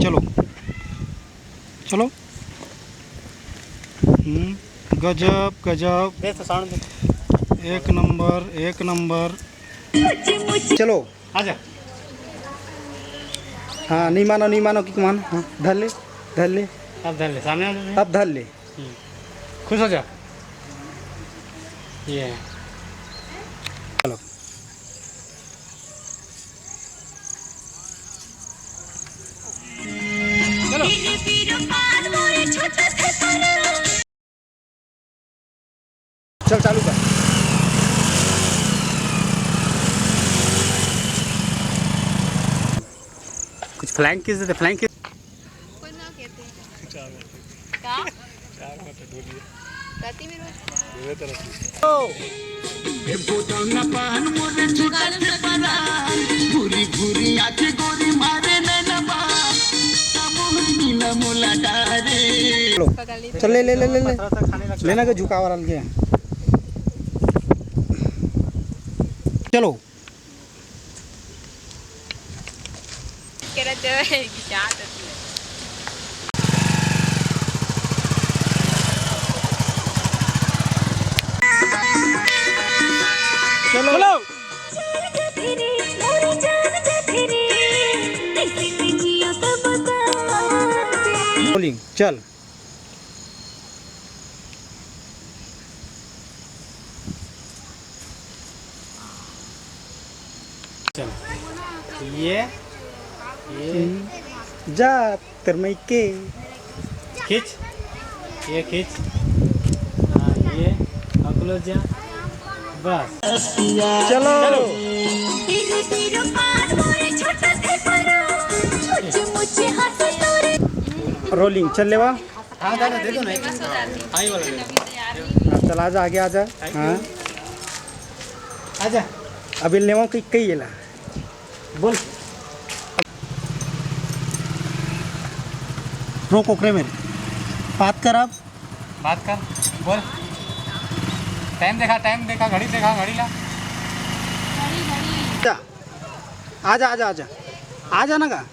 चलो चलो। गजब गजब, एक नंबर एक नंबर। चलो आजा। हाँ नहीं मानो कि मान। हाँ धर ले धर ले। अब धर ले, सामने आ जा। अब धर ले। खुश हो जा। ये चलो चल चालू कर। कुछ फ्लैंक किस देते, फ्लैंक किस कोई ना कहते हैं का कहती में चलो चल ले ले ले ले ले लेना के झुका वाला के। चलो कह रहे थे कि क्या करती है। चलो चलो। रोलिंग चल। चल। ये जा तरमई के खींच, ये खींच। हाँ ये अगलो जा, बस। चलो रोलिंग चल ले। वाह हाँ दादा दे दो ना, आई वाला दे दो। चल आजा आगे आजा। हाँ आजा अभी लेवा कई येला बोल। रोक ओकरे में बात कर। अब बात कर, बोल। टाइम देखा, घड़ी देखा, घड़ी ला। आजा आजा आजा आजा ना का।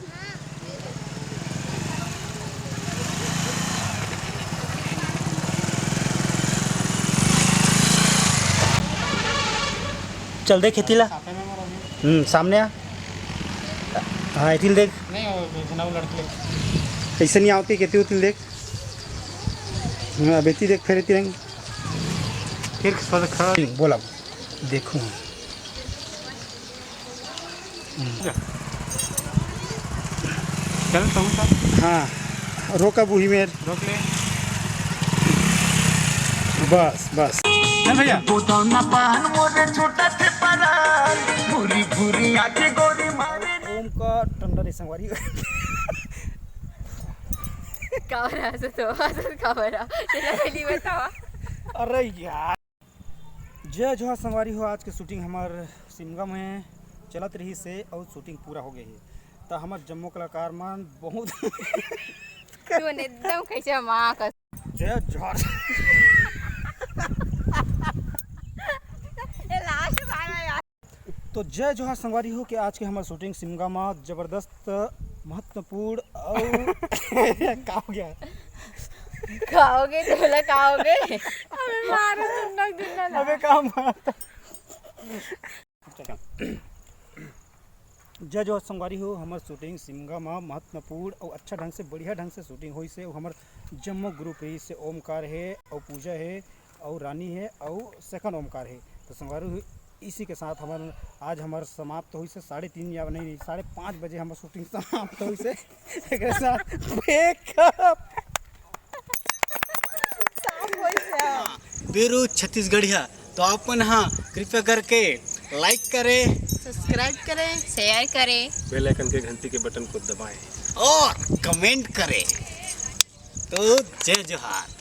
चल देख खेतीला। सामने आ। हाँ इतिल देख नहीं वो लड़के कैसे नहीं आती खेती उतिल देख। हाँ बेटी देख फिर रहेंगे फिर खड़ा। बोला देखूँ। चल तुम सब हाँ रोका बूही में। रोक ले। बस बस चल भैया। ओम का टंडा नहीं संगवारी। कावरा असं तो असं कावरा त्याला पहिली बतावा। अरे यार जय जोहार संगवारी हो। आज के शूटिंग हमार सिमगा में चलत रही से और शूटिंग पूरा हो गई है। तो हमार जम्मू कलाकार मान बहुत तू एकदम कैसे माँ का जय जोहार। ये लास्ट बार यार। तो जय जोहार संगवारी हो कि आज के हमार शूटिंग सिमगा में जबरदस्त महत्वपूर्ण और क्या हो गया खाओगे ढोला खाओगे। अबे मारो तुम लोग दिन ना। अबे काम जय जोहार संगवारी हो। हमार शूटिंग सिमगा में महत्वपूर्ण और अच्छा ढंग से बढ़िया ढंग से शूटिंग हुई से। हमार जम्मू ग्रुप है से ओमकार है और पूजा है और रानी है और सेकंड ओमकार है। तो संगवारी इसी के साथ हमारे आज हमारे समाप्त हुई से 3:30 या नहीं 5:30 बजे हमारे शूटिंग समाप्त हुई से। एक साथ ब्रेकअप बीरू छत्तीसगढ़िया। तो अपन हाँ कृपया करके लाइक करें, सब्सक्राइब करें, शेयर करें, बेल आइकन के घंटी के बटन को दबाएं और कमेंट करें। तो जय जोहार।